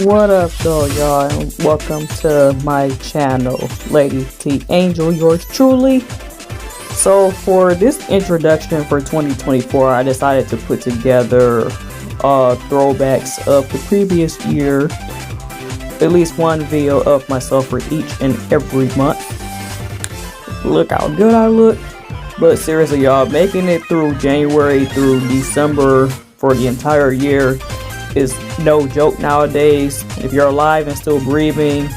What up though, y'all, and welcome to my channel, Lady T Angel, yours truly. So for this introduction for 2024, I decided to put together throwbacks of the previous year, at least one video of myself for each and every month. Look how good I look. But seriously, y'all, making it through January through December for the entire year is no joke nowadays. If you're alive and still breathing,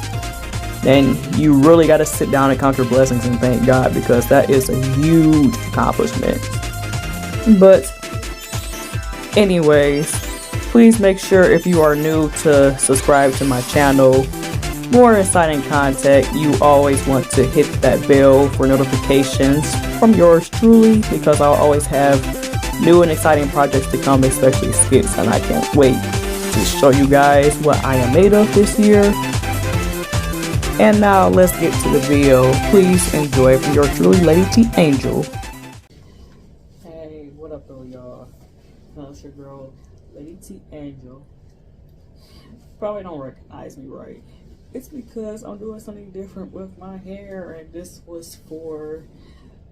then you really got to sit down and count your blessings and thank God, because that is a huge accomplishment. But anyways, please make sure, if you are new, to subscribe to my channel. More exciting content, you always want to hit that bell for notifications from yours truly, because I'll always have new and exciting projects to come, especially skits, and I can't wait to show you guys what I am made of this year. And now let's get to the video. Please enjoy from your truly Lady T Angel. Hey, what up though, y'all? It's your girl, Lady T Angel. Probably don't recognize me, right? It's because I'm doing something different with my hair, and this was for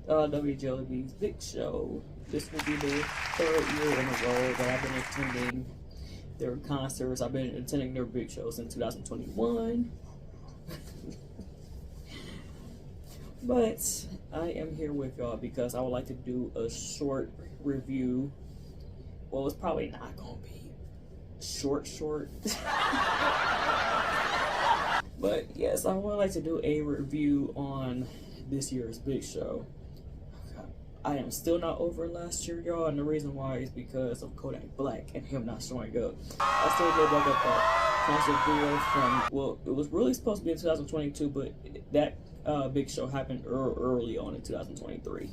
WJLB's big show. This will be the third year in a row that I've been attending their concerts. I've been attending their big shows since 2021. But I am here with y'all because I would like to do a short review. Well, it's probably not gonna be short. But yes, I would like to do a review on this year's big show. I am still not over last year, y'all, and the reason why is because of Kodak Black and him not showing up. I still did like a concert video from, well, it was really supposed to be in 2022, but that big show happened early on in 2023.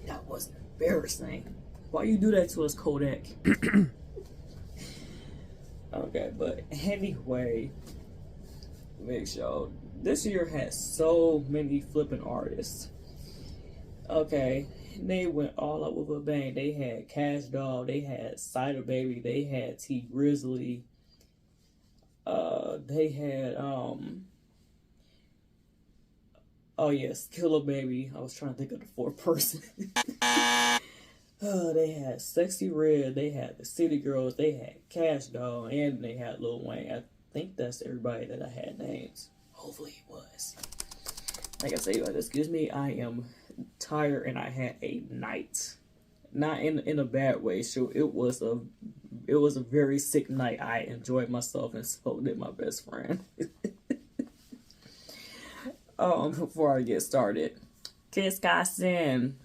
That was embarrassing. Why you do that to us, Kodak? Okay, but anyway, big show. This year had so many flipping artists. Okay, they went all out with a bang. They had Cash Doll, they had Cider Baby, they had T Grizzly, they had oh yes, Killer Baby. I was trying to think of the fourth person. They had Sexy Red, they had the City Girls, they had Cash Doll, and they had Lil Wayne. I think that's everybody that I had names. Hopefully it was. Like I say, excuse me, I am tired and I had a night. Not in a bad way. So it was a very sick night. I enjoyed myself, and so did my best friend. Before I get started, Kiss-Ka-Sin.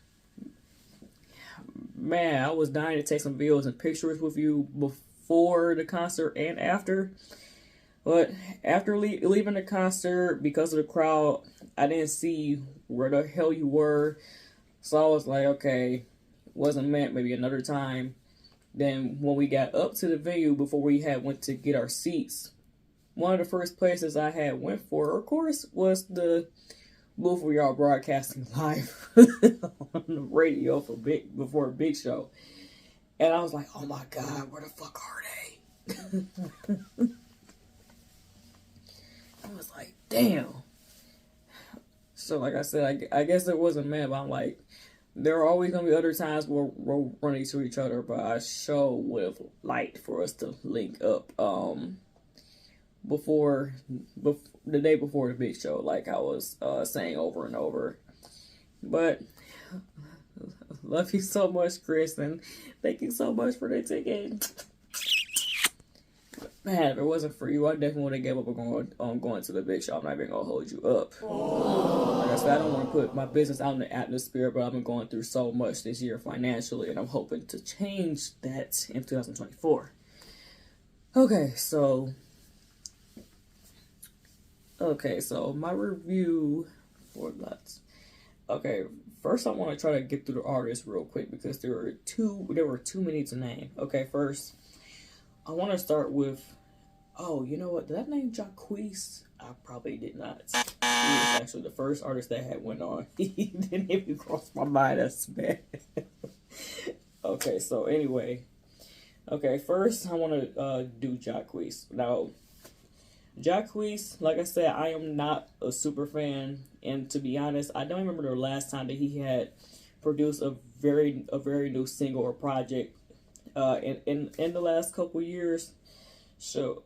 Man, I was dying to take some videos and pictures with you before the concert and after. But after leaving the concert, because of the crowd, I didn't see where the hell you were. So I was like, okay, wasn't meant, maybe another time. Then when we got up to the venue, before we went to get our seats, one of the first places I had went for, of course, was the booth where y'all broadcasting live on the radio before a big show. And I was like, oh my God, where the fuck are they? I was like, damn. So like I said, I guess it wasn't meant, but I'm like, there are always going to be other times where we're running to each other, but I sure would have liked for us to link up before the day before the big show, like I was saying over and over. But love you so much, Chris, and thank you so much for the ticket. Man, if it wasn't for you, I definitely would have gave up on going to the big show. I'm not even going to hold you up. Like I said, I don't want to put my business out in the atmosphere, but I've been going through so much this year financially, and I'm hoping to change that in 2024. Okay, so my review for that. Okay, first I want to try to get through the artists real quick, because there were too many to name. Okay, first, I want to start with, oh, you know what? Did I name Jacquees? I probably did not. He was actually the first artist that had went on. He didn't even cross my mind. That's bad. Okay, so anyway, Okay, first I want to do Jacquees. Now, Jacquees, like I said, I am not a super fan, and to be honest, I don't remember the last time that he had produced a very new single or project in the last couple years. So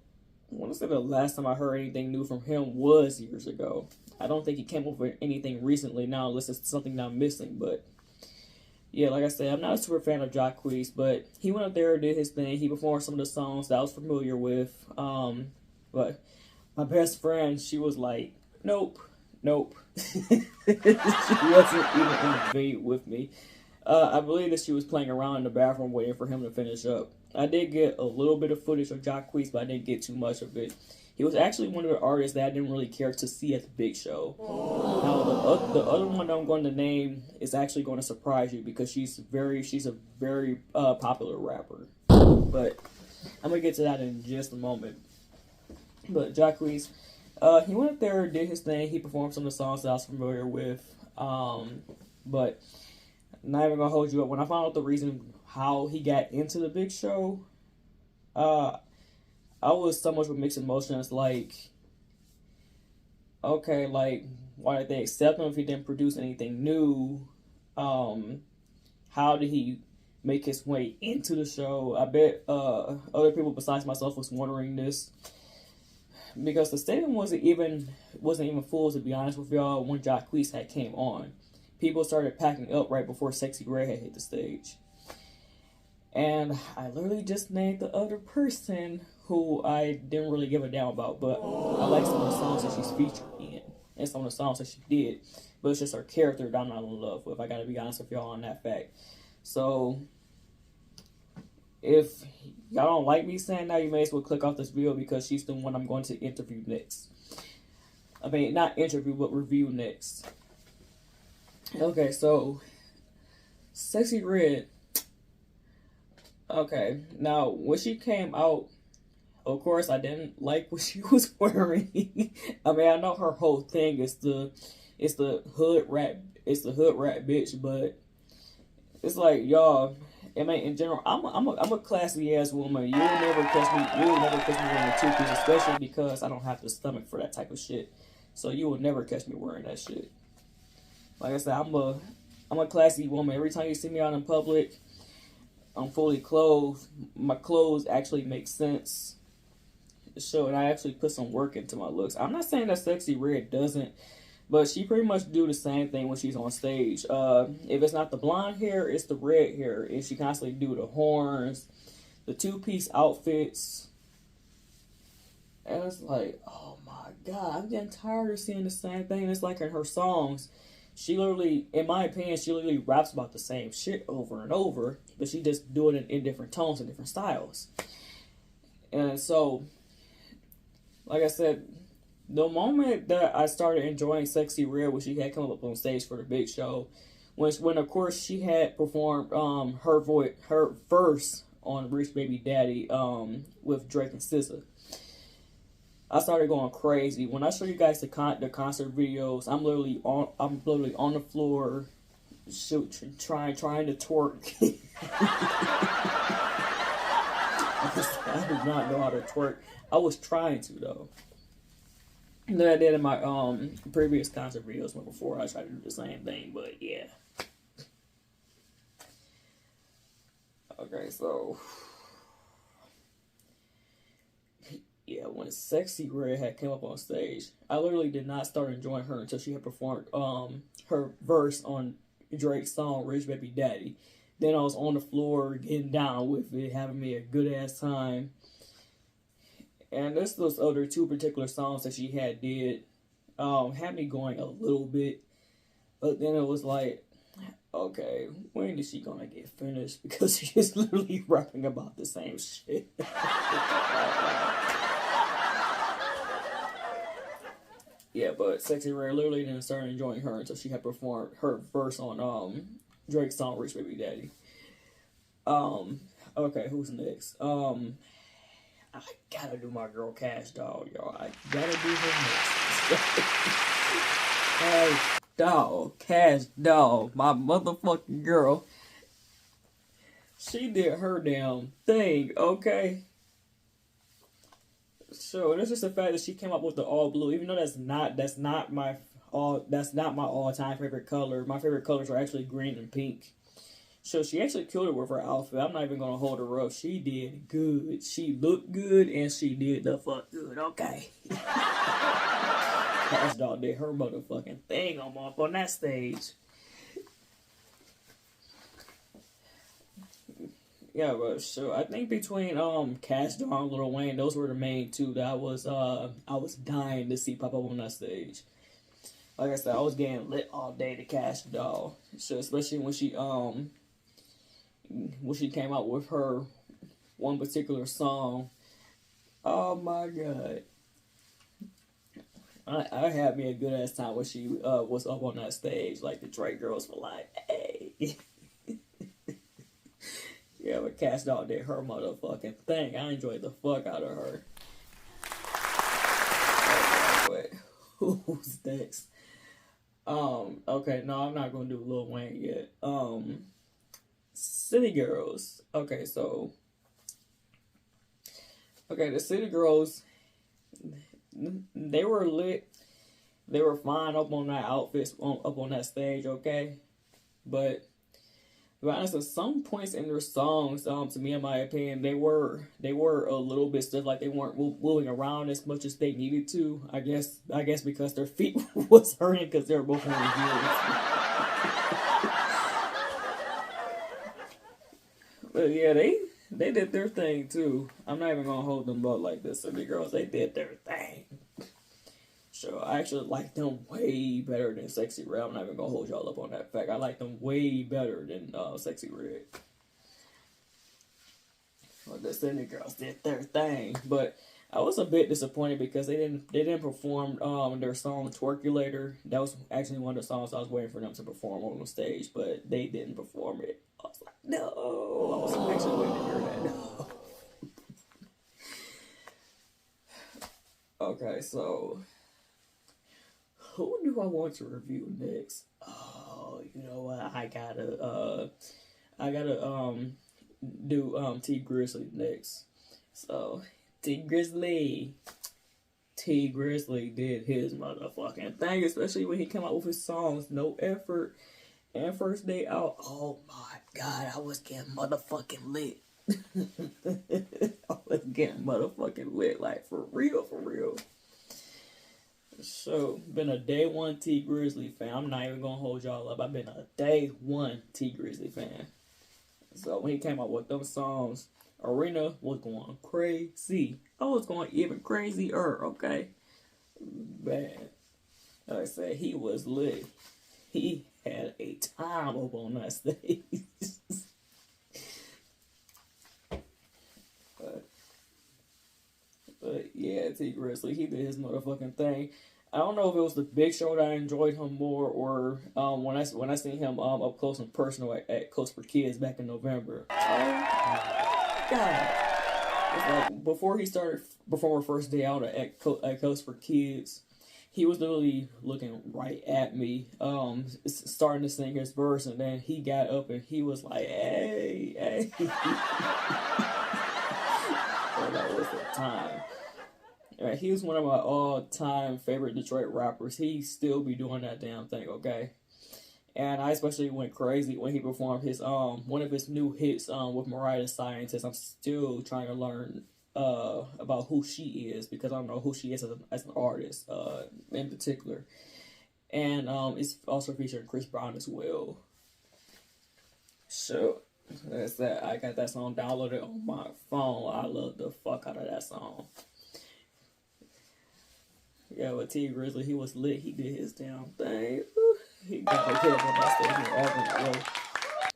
I want to say the last time I heard anything new from him was years ago. I don't think he came up with anything recently now, unless it's something that I'm missing. But yeah, like I said, I'm not a super fan of Jacquees, but he went up there, did his thing. He performed some of the songs that I was familiar with. But my best friend, she was like, nope, nope. She wasn't even in the debate with me. I believe that she was playing around in the bathroom waiting for him to finish up. I did get a little bit of footage of Jacquees, but I didn't get too much of it. He was actually one of the artists that I didn't really care to see at the big show. Now, the other one that I'm going to name is actually going to surprise you because she's a very popular rapper. But I'm going to get to that in just a moment. But Jacquees, he went up there, did his thing. He performed some of the songs that I was familiar with. But not even gonna hold you up. When I found out the reason how he got into the big show, I was so much with mixed emotions. Like, okay, like, why did they accept him if he didn't produce anything new? How did he make his way into the show? I bet other people besides myself was wondering this because the stadium wasn't even full, to be honest with y'all, when Jacquees had came on. People started packing up right before Sexy Red had hit the stage. And I literally just named the other person who I didn't really give a damn about, but I like some of the songs that she's featured in and some of the songs that she did. But it's just her character that I'm not in love with. I gotta be honest with y'all on that fact. So if y'all don't like me saying that, you may as well click off this video because she's the one I'm going to interview next. I mean, not interview, but review next. Okay, so Sexy Red. Okay, now when she came out, of course I didn't like what she was wearing. I mean, I know her whole thing is the hood rat bitch, but it's like, y'all, I mean, in general, I'm a classy ass woman. You'll never catch me wearing a two-piece, especially because I don't have the stomach for that type of shit. So you will never catch me wearing that shit. Like I said, I'm a classy woman. Every time you see me out in public, I'm fully clothed. My clothes actually make sense. So, and I actually put some work into my looks. I'm not saying that Sexy Red doesn't, but she pretty much do the same thing when she's on stage. If it's not the blonde hair, it's the red hair. And she constantly do the horns, the two-piece outfits. And it's like, oh my God, I'm getting tired of seeing the same thing. It's like in her songs. She literally, in my opinion, she literally raps about the same shit over and over, but she just do it in different tones and different styles. And so, like I said, the moment that I started enjoying Sexy Red when she had come up on stage for the big show, when of course she had performed her verse on Rich Baby Daddy with Drake and SZA. I started going crazy. When I show you guys the concert videos, I'm literally on the floor, trying to twerk. I did not know how to twerk. I was trying to though. And then I did in my previous concert videos before. I tried to do the same thing, but yeah. Okay, so yeah, when Sexy Red had come up on stage, I literally did not start enjoying her until she had performed her verse on Drake's song Rich Baby Daddy. Then I was on the floor getting down with it, having me a good ass time. And those other two particular songs that she had had me going a little bit. But then it was like, okay, when is she gonna get finished? Because she's literally rapping about the same shit. Yeah, but Sexy Red literally didn't start enjoying her until she had performed her verse on Drake's song Rich Baby Daddy. Okay, who's next? I gotta do my girl Cash Doll, y'all. I gotta do her next. Cash Doll, my motherfucking girl. She did her damn thing, okay? So it's just the fact that she came up with the all blue, even though that's not my all time favorite color. My favorite colors are actually green and pink. So she actually killed it with her outfit. I'm not even gonna hold her up. She did good. She looked good and she did the fuck good. Okay. Cash Doll did her motherfucking thing on that stage. Yeah, but so I think between Cash Doll and Lil Wayne, those were the main two that I was dying to see pop up on that stage. Like I said, I was getting lit all day to Cash Doll. So especially when she came out with her one particular song. Oh my god. I had me a good ass time when she was up on that stage. Like the Drake girls were like, hey. Yeah, but Cash Doll did her motherfucking thing. I enjoyed the fuck out of her. Wait, who's next? Okay, no, I'm not gonna do Lil Wayne yet. City Girls. Okay, the City Girls, they were lit. They were fine up on that outfit, up on that stage, okay? But to be honest, at some points in their songs, to me, in my opinion, they were a little bit stiff, like they weren't moving around as much as they needed to. I guess because their feet was hurting because they were both wearing heels. But yeah, they did their thing too. I'm not even gonna hold them up like this. City Girls, they did their thing. So I actually like them way better than Sexy Red. I'm not even gonna hold y'all up on that fact. I like them way better than Sexy Red. Well, the City Girls did their thing, but I was a bit disappointed because they didn't perform their song Twerkulator. That was actually one of the songs I was waiting for them to perform on the stage, but they didn't perform it. I was like, no. I was actually waiting to hear that. No. Okay, so who do I want to review next? Oh, you know what? I gotta do T Grizzly next. So T Grizzly did his motherfucking thing, especially when he came out with his songs No Effort and First Day Out. Oh my god, I was getting motherfucking lit. I was getting motherfucking lit, like for real, for real. So, been a day one T Grizzly fan. I'm not even gonna hold y'all up. I've been a day one T Grizzly fan. So when he came out with those songs, Arena was going crazy. I was going even crazier, okay? Man, like I said, he was lit. He had a time up on that stage. But yeah, T Grizzly, he did his motherfucking thing. I don't know if it was the Big Show that I enjoyed him more, or when I seen him up close and personal at Coast for Kids back in November. Oh god! It's like before he started performing First Day Out at Coast for Kids, he was literally looking right at me, starting to sing his verse, and then he got up and he was like, "Hey, hey." So that was the time. Right, he was one of my all-time favorite Detroit rappers. He still be doing that damn thing, okay? And I especially went crazy when he performed his one of his new hits with Mariah the Scientist. I'm still trying to learn about who she is because I don't know who she is as an artist in particular. And it's also featuring Chris Brown as well. So that's that. I got that song downloaded on my phone. I love the fuck out of that song. Yeah, but T Grizzly, he was lit. He did his damn thing. He got the hit on that stage in Auburn.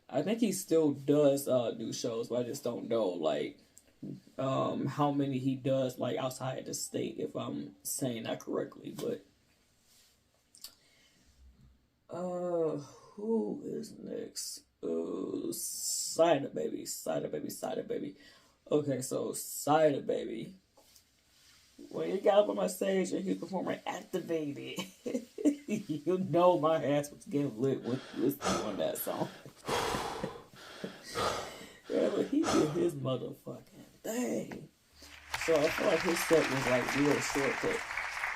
I think he still does do shows, but I just don't know like how many he does like outside the state, if I'm saying that correctly. But who is next? Cider Baby. Okay, so Cider Baby. When he got up on my stage and he was performing Activated, you know my ass was getting lit with listening on that song. Yeah, he did his motherfucking thing. So I feel like his set was like real short. But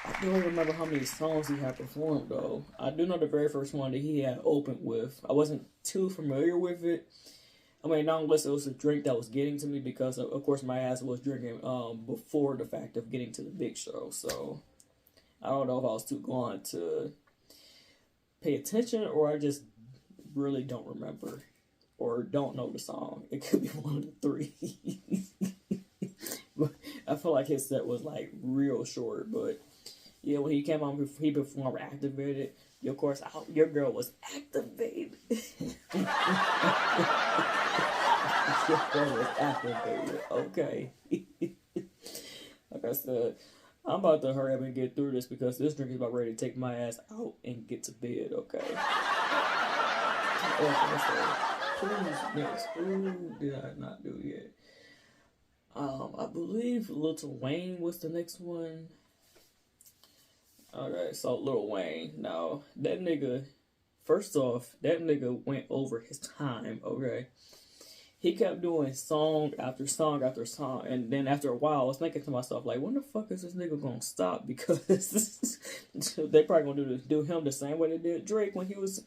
I don't remember how many songs he had performed though. I do know the very first one that he had opened with. I wasn't too familiar with it. I mean, not unless it was a drink that was getting to me, because of course my ass was drinking before the fact of getting to the big show. So I don't know if I was too gone to pay attention, or I just really don't remember or don't know the song. It could be one of the three. But I feel like his set was like real short. But yeah, when he came on, he performed Activated. Of course, your girl was activated. Your girl was activated. Okay. Like I said, I'm about to hurry up and get through this, because this drink is about ready to take my ass out and get to bed. Okay. Who's next? Who did I not do yet? I believe Lil Wayne was the next one. Okay, so Lil Wayne. Now, that nigga, first off, that nigga went over his time, okay? He kept doing song after song after song, and then after a while, I was thinking to myself, like, when the fuck is this nigga gonna stop? Because they probably gonna do him the same way they did Drake when he was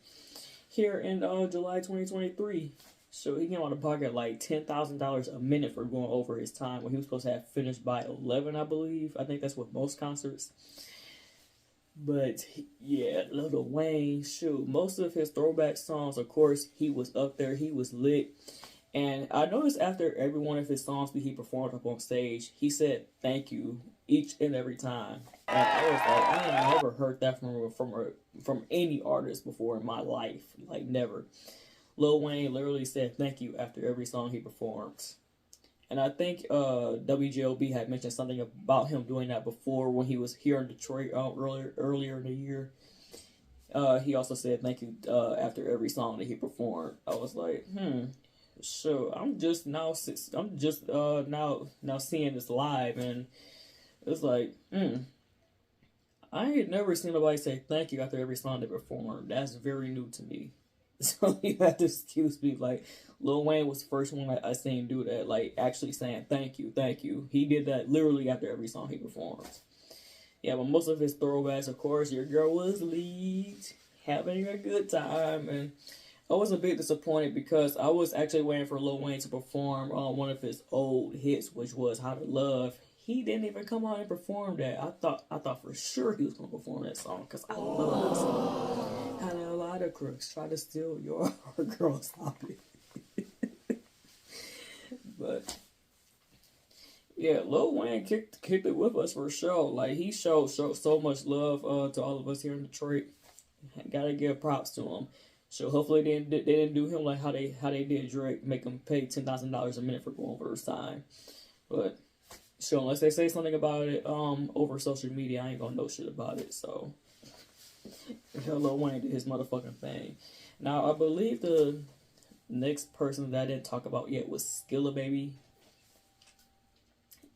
here in July 2023. So he came out of pocket like $10,000 a minute for going over his time, when he was supposed to have finished by 11, I believe. I think that's what most concerts. But yeah, Lil Wayne, shoot, most of his throwback songs, of course, he was up there, he was lit. And I noticed after every one of his songs that he performed up on stage, he said thank you each and every time. And I was like, I ain't never heard that from any artist before in my life. Like, never. Lil Wayne literally said thank you after every song he performed. And I think WJOB had mentioned something about him doing that before when he was here in Detroit earlier in the year. He also said thank you after every song that he performed. I was like, so I'm just now seeing this live, and it's like, I ain't never seen nobody say thank you after every song they performed. That's very new to me. So you have to excuse me. Like, Lil Wayne was the first one I seen do that, like actually saying thank you, thank you. He did that literally after every song he performed. Yeah, but most of his throwbacks, of course, your girl was lead, having a good time, and I was a bit disappointed because I was actually waiting for Lil Wayne to perform one of his old hits, which was How to Love. He didn't even come out and perform that. I thought for sure he was gonna perform that song, because I love that song. Had a lot of crooks try to steal your girl's hobby. But yeah, Lil Wayne kicked it with us for sure. Like, he showed so much love to all of us here in Detroit. Gotta give props to him. So hopefully they didn't do him like how they did Drake, make him pay $10,000 a minute for going over his time. But so unless they say something about it over social media, I ain't gonna know shit about it. So Lil Wayne did his motherfucking thing. Now I believe the next person that I didn't talk about yet was Skilla Baby.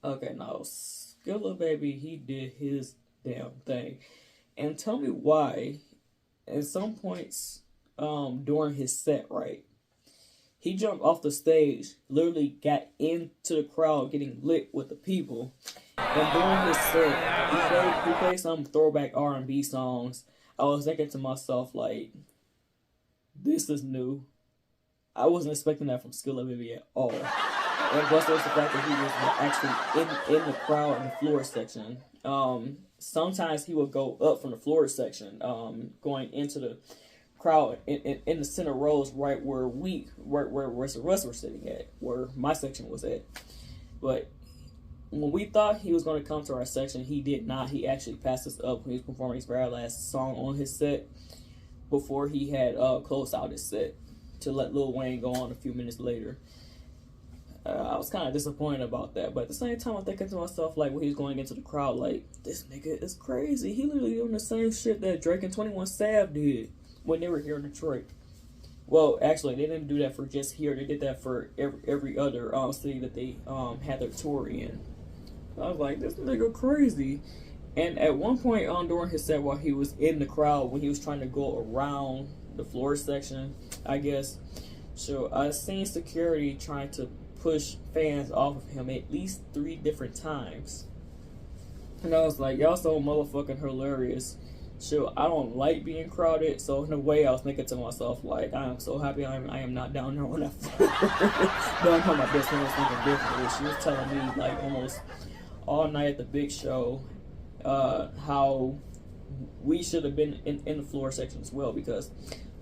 Okay, now Skilla Baby, he did his damn thing, and tell me why. At some points during his set, right, he jumped off the stage, literally got into the crowd getting lit with the people, and during his set he played some throwback R&B songs. I was thinking to myself, like, this is new. I wasn't expecting that from Skilla Baby at all. And plus there's the fact that he was actually in the crowd in the floor section. Sometimes he would go up from the floor section, going into the crowd in the center rows, right where the rest were sitting at, where my section was at. But when we thought he was going to come to our section, he did not. He actually passed us up when he was performing his very last song on his set before he had closed out his set to let Lil Wayne go on a few minutes later. I was kind of disappointed about that, but at the same time, I'm thinking to myself, like, when he was going into the crowd, like, this nigga is crazy. He literally doing the same shit that Drake and 21 Savage did when they were here in Detroit. Well, actually, they didn't do that for just here. They did that for every other city that they had their tour in. I was like, this nigga crazy. And at one point during his set, while he was in the crowd, when he was trying to go around the floor section, I guess, so I seen security trying to push fans off of him at least 3 different times. And I was like, y'all so motherfucking hilarious. Sure, I don't like being crowded, so in a way I was thinking to myself, like, I am so happy I am not down there when I don't know my best friend was thinking differently. She was telling me, like, almost all night at the big show, how we should have been in the floor section as well, because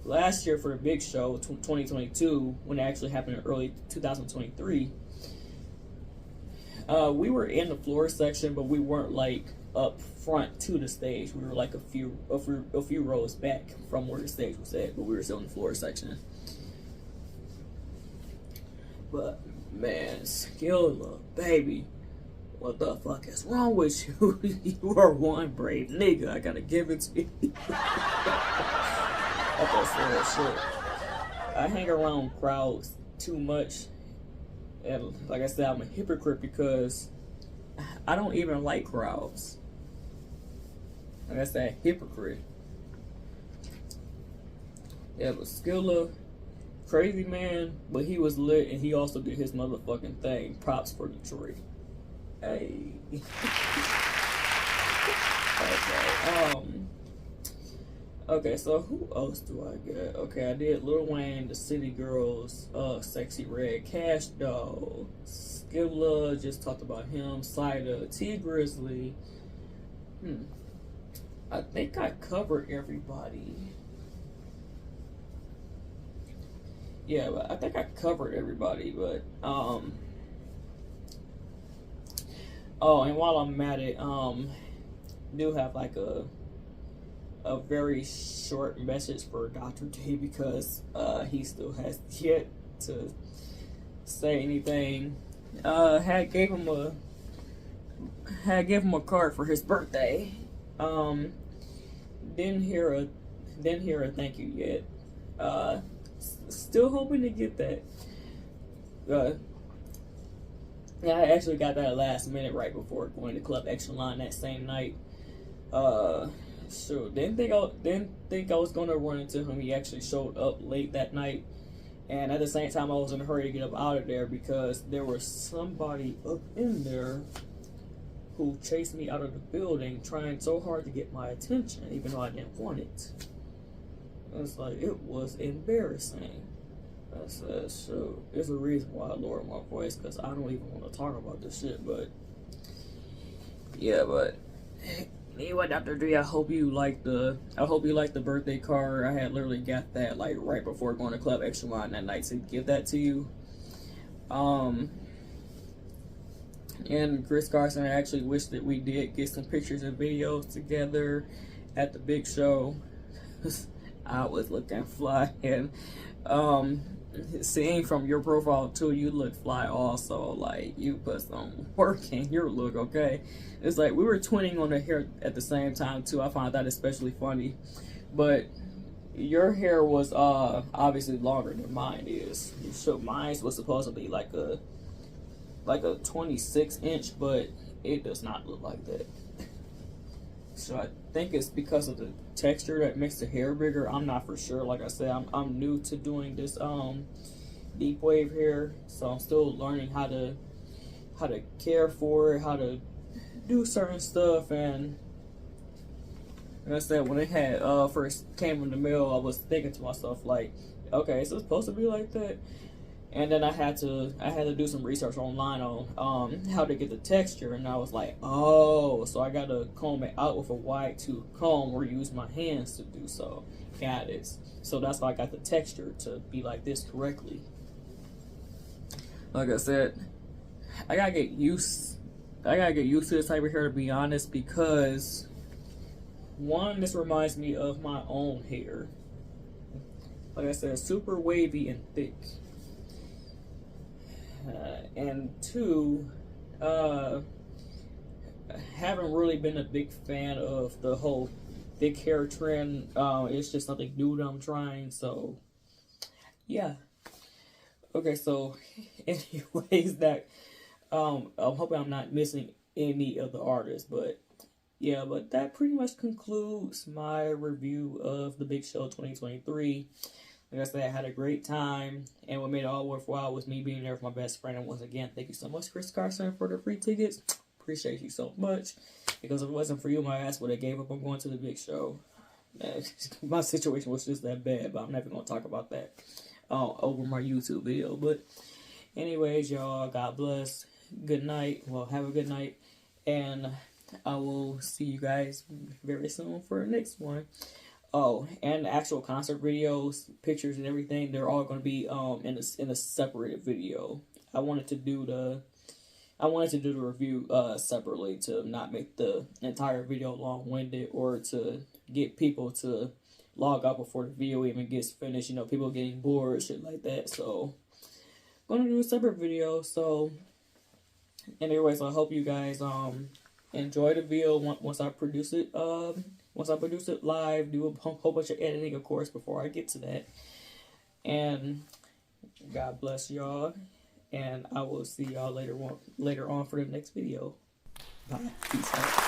last year for the big show, 2022, when it actually happened in early 2023, we were in the floor section, but we weren't like up front to the stage. We were like a few rows back from where the stage was at, but we were still in the floor section. But man, Skilla, baby, what the fuck is wrong with you? You are one brave nigga. I gotta give it to you. Like I said, shit. I hang around crowds too much. And like I said, I'm a hypocrite because I don't even like crowds. Like I said, hypocrite. Yeah, but Skilla, crazy man, but he was lit and he also did his motherfucking thing. Props for Detroit. Hey. Okay, so who else do I get? Okay, I did Lil Wayne, The City Girls, Sexy Red, Cash Doll, Skilla, just talked about him, Cider, T Grizzly. I think I covered everybody. Yeah, but I think I covered everybody, but oh, and while I'm at it, do have like a very short message for Dr. D because he still has yet to say anything. Had gave him a card for his birthday. Didn't hear a thank you yet. Still hoping to get that. Yeah, I actually got that last minute right before going to Club Extra Line that same night. So didn't think I was gonna run into him. He actually showed up late that night, and at the same time I was in a hurry to get up out of there because there was somebody up in there who chased me out of the building, trying so hard to get my attention, even though I didn't want it. It's like it was embarrassing. I said, so there's a reason why I lowered my voice because I don't even want to talk about this shit. But yeah, but. Anyway, Dr. Dre, I hope you like the birthday card. I had literally got that like right before going to Club Extra Line that night to give that to you. And Chris Carson, I actually wish that we did get some pictures and videos together at the big show. I was looking fly, and seeing from your profile too, you look fly also. Like you put some work in your look, okay? It's like we were twinning on the hair at the same time too. I found that especially funny, but your hair was obviously longer than mine is. So mine was supposed to be like a 26-inch, but it does not look like that. So I think it's because of the texture that makes the hair bigger. I'm not for sure. Like I said, I'm new to doing this deep wave hair, so I'm still learning how to care for it, how to do certain stuff. And like I said, when it had first came in the mail, I was thinking to myself like, okay, so it's supposed to be like that. And then I had to do some research online on how to get the texture, and I was like, oh, so I gotta comb it out with a wide tooth comb or use my hands to do so. Got it. So that's why I got the texture to be like this correctly. Like I said, I gotta get used to this type of hair, to be honest, because one, this reminds me of my own hair. Like I said, super wavy and thick. And two, haven't really been a big fan of the whole thick hair trend. It's just something new that I'm trying, so yeah. Okay, so anyways, that I'm hoping I'm not missing any of the artists, but yeah, but that pretty much concludes my review of the Big Show 2023. Like I said, I had a great time, and what made it all worthwhile was me being there with my best friend. And once again, thank you so much, Chris Carson, for the free tickets. Appreciate you so much, because if it wasn't for you, my ass would have gave up on going to the big show. Man, my situation was just that bad, but I'm never going to talk about that over my YouTube video. But anyways, y'all, God bless. Good night. Well, have a good night, and I will see you guys very soon for the next one. Oh, and the actual concert videos, pictures, and everything, they're all going to be in a separate video. I wanted to do the review separately to not make the entire video long-winded, or to get people to log out before the video even gets finished. You know, people getting bored, shit like that. So I'm gonna do a separate video. So anyways, I hope you guys enjoy the video once I produce it. Once I produce it live, do a whole bunch of editing, of course, before I get to that. And God bless y'all. And I will see y'all later on for the next video. Bye. Peace out.